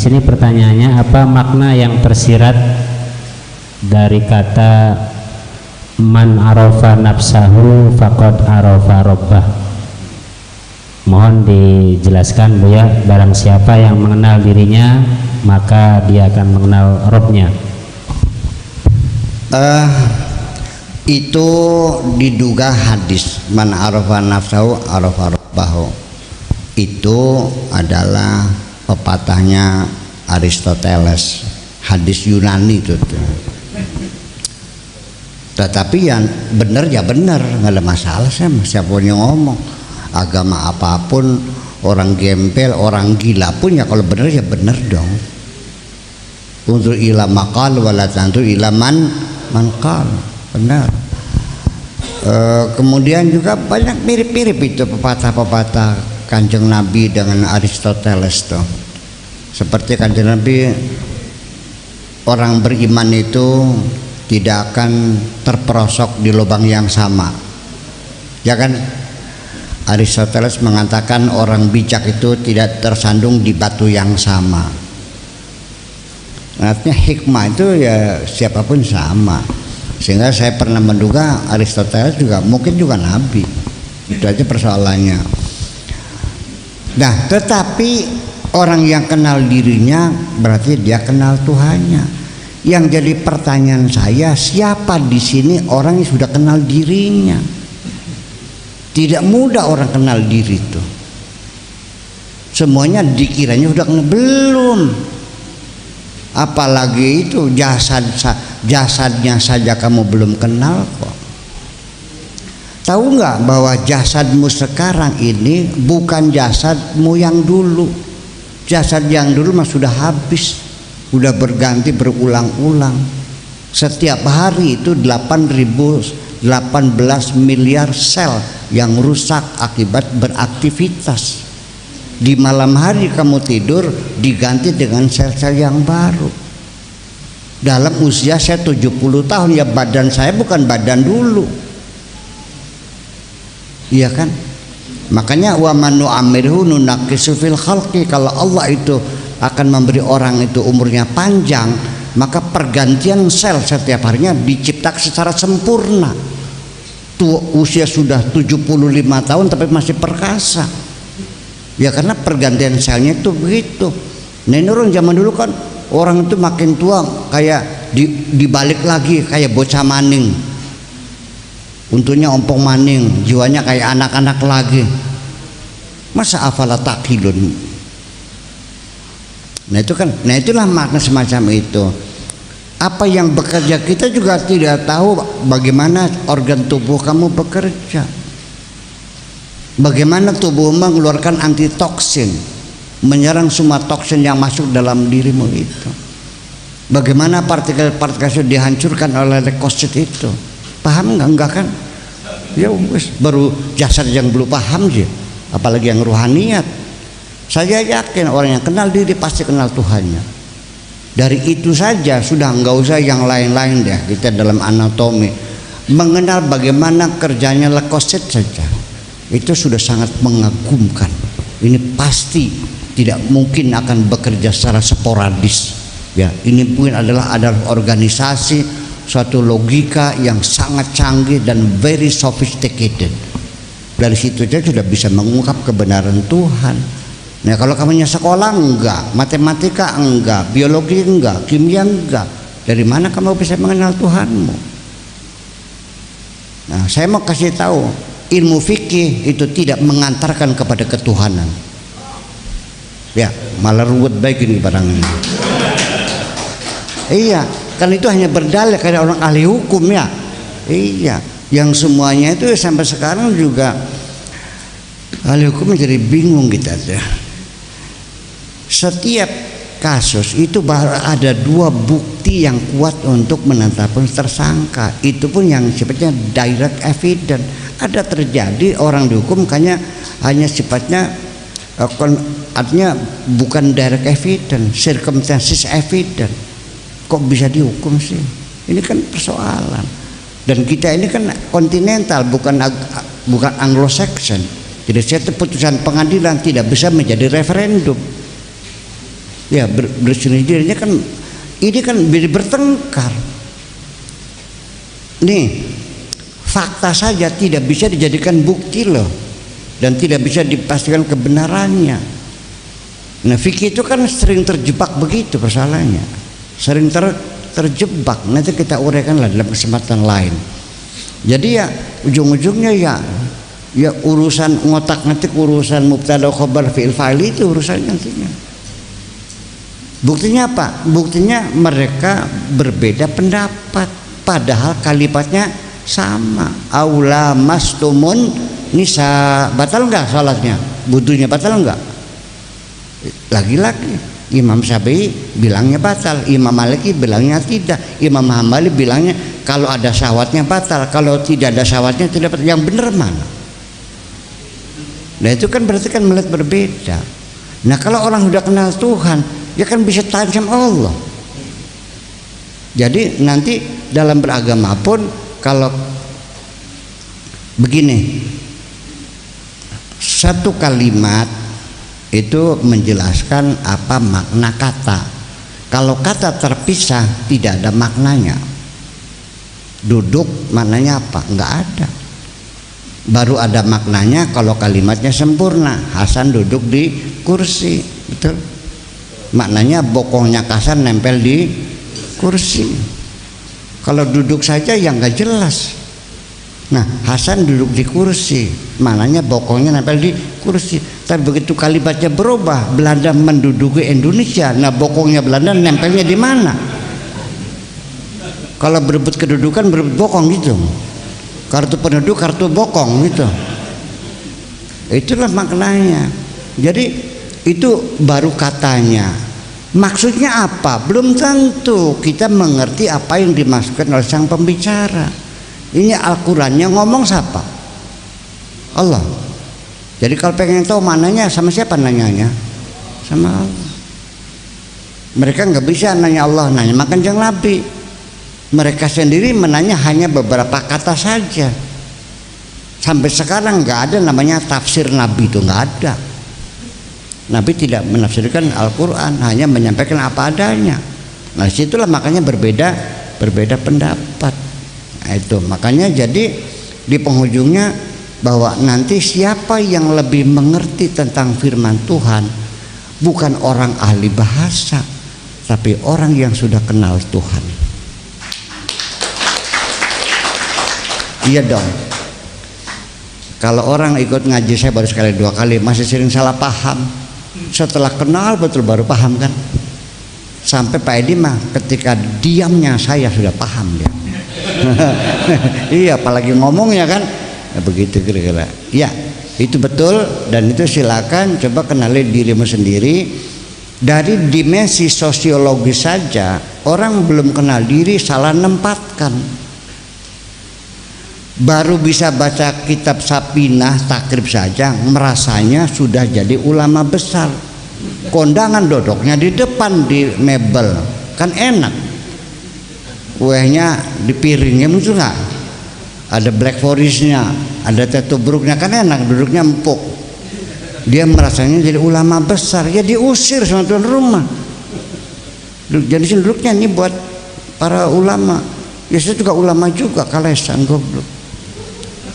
sini pertanyaannya, apa makna yang tersirat dari kata man arafa nafsahu faqad arafa rabbah? Mohon dijelaskan Bu ya. Barang siapa yang mengenal dirinya maka dia akan mengenal Robnya. Itu diduga hadis man arafa nafsahu arafa rabbahu. Itu adalah pepatahnya Aristoteles, hadis Yunani itu tuh. Tetapi yang benar ya benar, nggak ada masalah sama siapa yang ngomong. Agama apapun, orang gembel, orang gila pun ya kalau benar ya benar dong. Untuk ila maqal wala tantu ila man qal, benar. Kemudian juga banyak mirip-mirip itu pepatah-pepatah Kanjeng Nabi dengan Aristoteles tuh. Seperti Kanjeng Nabi, orang beriman itu tidak akan terperosok di lubang yang sama, ya kan? Aristoteles mengatakan orang bijak itu tidak tersandung di batu yang sama. Artinya hikmah itu ya siapapun sama. Sehingga saya pernah menduga Aristoteles juga mungkin juga nabi. Itu aja persoalannya. Nah, tetapi orang yang kenal dirinya berarti dia kenal Tuhannya. Yang jadi pertanyaan saya, siapa di sini orang yang sudah kenal dirinya? Tidak mudah orang kenal diri itu. Semuanya dikiranya sudah kenal, belum. Apalagi itu jasadnya saja kamu belum kenal kok. Tahu nggak bahwa jasadmu sekarang ini bukan jasadmu yang dulu. Jasad yang dulu mah sudah habis, sudah berganti berulang-ulang. Setiap hari itu 18 miliar sel yang rusak akibat beraktivitas. Di malam hari kamu tidur diganti dengan sel-sel yang baru. Dalam usia saya 70 tahun ya badan saya bukan badan dulu. Iya kan? Makanya wa man nu'ammirhu nunaqqisu fil khalqi. Kalau Allah itu akan memberi orang itu umurnya panjang, maka pergantian sel setiap harinya diciptakan secara sempurna. Usia sudah 75 tahun tapi masih perkasa. Ya karena pergantian selnya itu begitu. Nah ini orang zaman dulu kan orang itu makin tua kayak dibalik lagi kayak bocah maning. Untungnya ompong maning, jiwanya kayak anak-anak lagi. Masa afala taqilun. Nah itu kan, nah itulah makna semacam itu. Apa yang bekerja kita juga tidak tahu bagaimana organ tubuh kamu bekerja. Bagaimana tubuh mengeluarkan antitoksin, menyerang semua toksin yang masuk dalam dirimu itu. Bagaimana partikel-partikel itu dihancurkan oleh leukosit itu. Paham enggak kan? Ya wis baru jasad yang belum paham sih, apalagi yang ruhaniyat. Saya yakin orang yang kenal diri pasti kenal Tuhannya. Dari itu saja sudah, enggak usah yang lain-lain deh. Kita dalam anatomi mengenal bagaimana kerjanya leukosit saja, itu sudah sangat mengagumkan. Ini pasti tidak mungkin akan bekerja secara sporadis. Ya, ini mungkin adalah organisasi, suatu logika yang sangat canggih dan very sophisticated. Dari situ saja sudah bisa mengungkap kebenaran Tuhan. Nah kalau kamunya sekolah enggak, matematika enggak, biologi enggak, kimia enggak, dari mana kamu bisa mengenal Tuhanmu? Nah saya mau kasih tahu, ilmu fikih itu tidak mengantarkan kepada ketuhanan. Ya malah ruwet baik ini barangnya. Iya, kan itu hanya berdalil kayak orang ahli hukum ya. Iya, yang semuanya itu sampai sekarang juga ahli hukum jadi bingung kita deh. Setiap kasus itu baru ada 2 bukti yang kuat untuk menetapkan tersangka. Itu pun yang sifatnya direct evidence. Ada terjadi orang dihukum hanya sifatnya artinya bukan direct evidence, circumstances evidence. Kok bisa dihukum sih? Ini kan persoalan. Dan kita ini kan kontinental, bukan Anglo-Saxon. Jadi setiap putusan pengadilan tidak bisa menjadi referendum. Ya bersih dirinya kan, ini kan bertengkar. Nih, fakta saja tidak bisa dijadikan bukti loh, dan tidak bisa dipastikan kebenarannya. Nah, fikih itu kan sering terjebak begitu persoalannya, sering terjebak. Nanti kita uraikanlah dalam kesempatan lain. Jadi ya ujung-ujungnya ya urusan ngotak-ngatik, urusan mubtada khobar fi'il fa'il itu urusannya nantinya. Buktinya apa? Buktinya mereka berbeda pendapat, padahal kalimatnya sama. Aula mastumun nisa, batal enggak salatnya? Wudunya batal enggak? Lagi-lagi Imam Syafi'i bilangnya batal, Imam Maliki bilangnya tidak, Imam Hambali bilangnya kalau ada syahwatnya batal, kalau tidak ada syahwatnya tidak batal. Yang benar mana? Nah itu kan berarti kan melihat berbeda. Nah kalau orang sudah kenal Tuhan, ya kan bisa tanya sama Allah. Jadi nanti dalam beragama pun kalau begini, satu kalimat itu menjelaskan apa makna kata. Kalau kata terpisah tidak ada maknanya. Duduk maknanya apa? Enggak ada. Baru ada maknanya kalau kalimatnya sempurna. Hasan duduk di kursi, betul? Maknanya bokongnya kasar nempel di kursi. Kalau duduk saja yang nggak jelas. Nah, Hasan duduk di kursi, maknanya bokongnya nempel di kursi. Tapi begitu kalimatnya berubah, Belanda menduduki Indonesia, nah bokongnya Belanda nempelnya di mana? Kalau berebut kedudukan berebut bokong gitu. Kartu penduduk, kartu bokong gitu. Itulah maknanya. Jadi itu baru katanya. Maksudnya apa? Belum tentu kita mengerti apa yang dimaksudkan oleh sang pembicara. Ini Al-Qurannya ngomong siapa? Allah. Jadi kalau pengen tahu mananya sama siapa nanyanya? Sama Allah. Mereka nggak bisa nanya Allah, nanya makan jeng Nabi. Mereka sendiri menanya hanya beberapa kata saja. Sampai sekarang nggak ada namanya tafsir Nabi, itu nggak ada. Nabi tidak menafsirkan Al-Quran, hanya menyampaikan apa adanya. Nah situlah makanya berbeda pendapat. Nah, itu makanya jadi di penghujungnya bahwa nanti siapa yang lebih mengerti tentang firman Tuhan bukan orang ahli bahasa, tapi orang yang sudah kenal Tuhan. Iya dong. Kalau orang ikut ngaji saya baru sekali 2 kali masih sering salah paham. Setelah kenal betul baru paham kan. Sampai Pak Edi mah ketika diamnya saya sudah paham dia. Iya, apalagi ngomongnya kan. Ya, begitu kira-kira. Ya, itu betul dan itu silakan coba kenali dirimu sendiri. Dari dimensi sosiologis saja orang belum kenal diri salah nempatkan. Baru bisa baca kitab Sapinah takrib saja merasanya sudah jadi ulama besar. Kondangan duduknya di depan di mebel kan enak, kuehnya di piringnya muncul nggak, ada black forestnya, ada teto bruknya kan enak, duduknya empuk. Dia merasanya jadi ulama besar, ya diusir sama tuan rumah. Jadi duduknya ini buat para ulama. Ya saya juga ulama juga, kalesan goblok.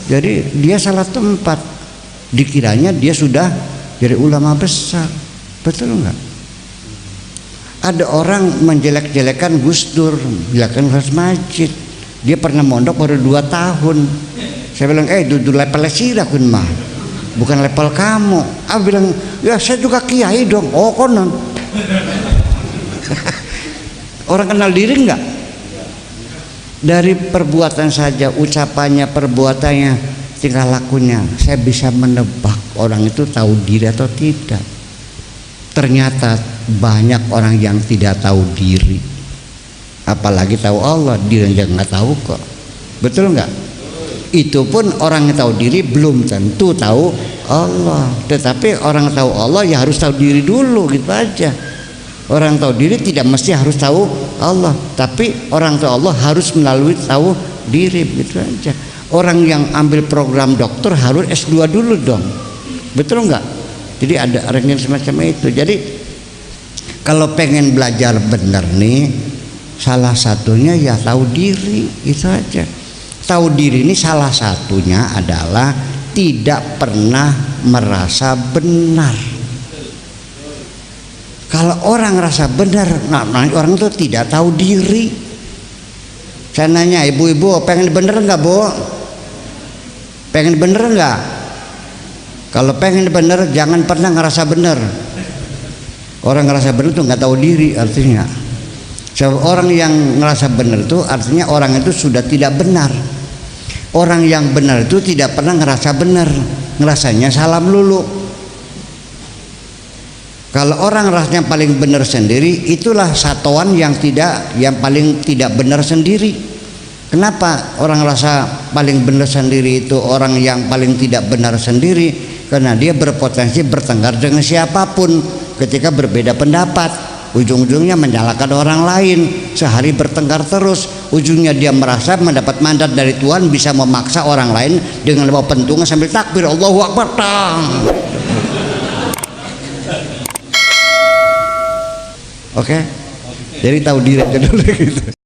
Jadi dia salah tempat, dikiranya dia sudah jadi ulama besar. Betul enggak? Ada orang menjelek-jelekan Gus Dur, jelekan Gus Majid. Dia pernah mondok baru 2 tahun. Saya bilang, duduk level sirah kun mah, bukan level kamu. Bilang, ya saya juga kiai dong. Oh konon. Orang kenal diri enggak? Dari perbuatan saja, ucapannya, perbuatannya, tingkah lakunya, saya bisa menebak orang itu tahu diri atau tidak. Ternyata banyak orang yang tidak tahu diri, apalagi tahu Allah, diri yang nggak tahu kok. Betul nggak? Itu pun orang yang tahu diri belum tentu tahu Allah. Tetapi orang tahu Allah ya harus tahu diri dulu, gitu aja. Orang tahu diri tidak mesti harus tahu Allah, tapi orang tahu Allah harus melalui tahu diri, gitu aja. Orang yang ambil program dokter harus S2 dulu dong, betul nggak? Jadi ada rangkaian semacam itu. Jadi Kalau pengen belajar benar nih, salah satunya ya tahu diri, itu aja. Tahu diri ini salah satunya adalah tidak pernah merasa benar. Kalau orang rasa benar, nah orang itu tidak tahu diri. Saya nanya, ibu-ibu pengen bener nggak, Bu? Pengen bener nggak? Kalau pengen bener, jangan pernah ngerasa bener. Orang ngerasa bener itu nggak tahu diri artinya. Sebab orang yang ngerasa bener itu artinya orang itu sudah tidak benar. Orang yang benar itu tidak pernah ngerasa benar, ngerasanya salah melulu. Kalau orang rasanya paling benar sendiri, itulah satuan yang paling tidak benar sendiri. Kenapa orang rasa paling benar sendiri itu orang yang paling tidak benar sendiri? Karena dia berpotensi bertengkar dengan siapapun ketika berbeda pendapat. Ujung-ujungnya menyalahkan orang lain, sehari bertengkar terus. Ujungnya dia merasa mendapat mandat dari Tuhan, bisa memaksa orang lain dengan bawa pentungan sambil takbir Allahu Akbar. Oke? Jadi tahu diri aja dulu gitu.